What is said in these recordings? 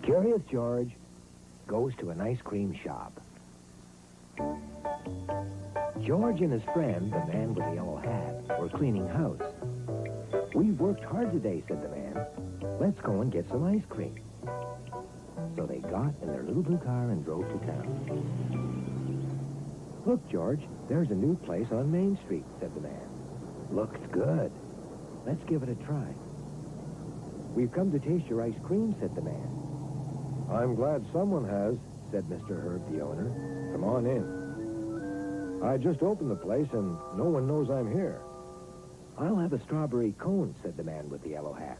Curious George goes to an ice cream shop. George and his friend, the man with the yellow hat, were cleaning house. "We've worked hard today," said the man. "Let's go and get some ice cream." So they got in their little blue car and drove to town. "Look, George, there's a new place on Main Street," said the man. "Looks good. Let's give it a try." "We've come to taste your ice cream," said the man. "I'm glad someone has," said Mr. Herb, the owner. "Come on in. I just opened the place and no one knows I'm here." "I'll have a strawberry cone," said the man with the yellow hat.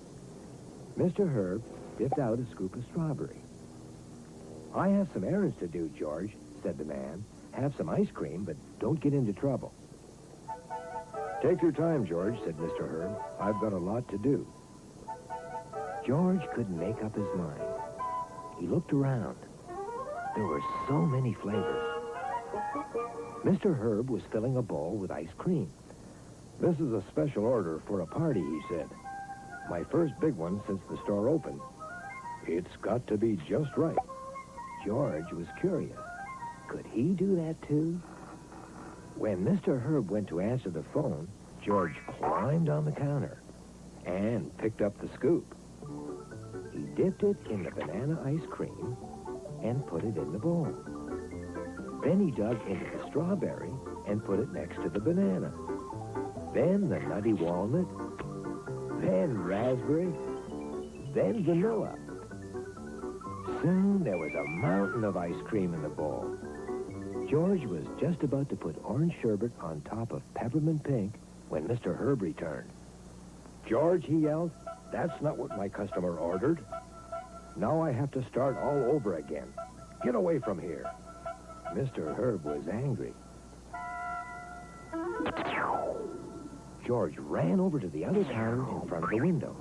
Mr. Herb dipped out a scoop of strawberry. "I have some errands to do, George," said the man. "Have some ice cream, but don't get into trouble." "Take your time, George," said Mr. Herb. "I've got a lot to do." George couldn't make up his mind. He looked around. There were so many flavors. Mr. Herb was filling a bowl with ice cream. "This is a special order for a party," he said. "My first big one since the store opened. It's got to be just right." George was curious. Could he do that too? When Mr. Herb went to answer the phone, George climbed on the counter and picked up the scoop. He dipped it in the banana ice cream and put it in the bowl. Then he dug into the strawberry and put it next to the banana. Then the nutty walnut, then raspberry, then vanilla. Soon there was a mountain of ice cream in the bowl. George was just about to put orange sherbet on top of peppermint pink when Mr. Herb returned. "George," he yelled, "that's not what my customer ordered. Now I have to start all over again. Get away from here." Mr. Herb was angry. George ran over to the other counter in front of the window.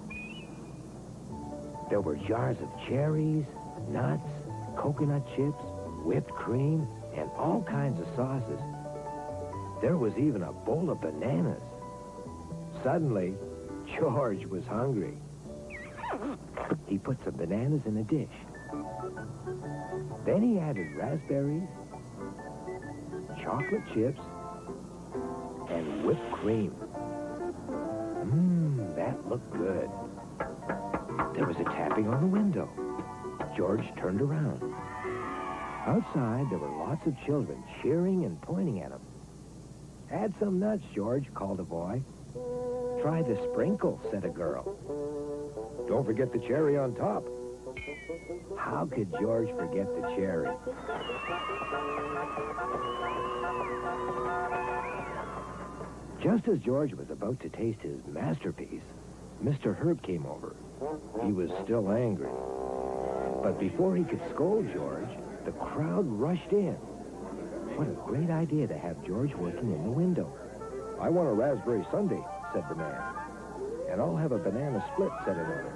There were jars of cherries, nuts, coconut chips, whipped cream, and all kinds of sauces. There was even a bowl of bananas. Suddenly, George was hungry. He put some bananas in a dish. Then he added raspberries, chocolate chips, and whipped cream. That looked good. There was a tapping on the window. George turned around. Outside, there were lots of children cheering and pointing at him. "Add some nuts, George," called a boy. "Try the sprinkle," said a girl. "Don't forget the cherry on top." How could George forget the cherry? Just as George was about to taste his masterpiece, Mr. Herb came over. He was still angry. But before he could scold George, the crowd rushed in. What a great idea to have George working in the window. "I want a raspberry sundae," said the man. "And I'll have a banana split," said another.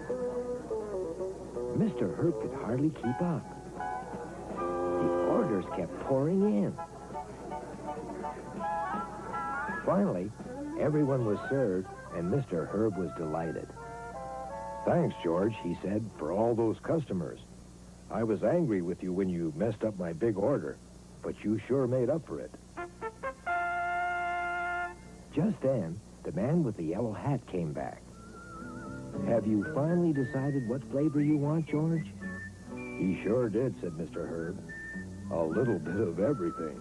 Mr. Herb could hardly keep up. The orders kept pouring in. Finally, everyone was served, and Mr. Herb was delighted. "Thanks, George," he said, "for all those customers. I was angry with you when you messed up my big order, but you sure made up for it." Just then, the man with the yellow hat came back. "Have you finally decided what flavor you want, George?" "He sure did," said Mr. Herb. "A little bit of everything."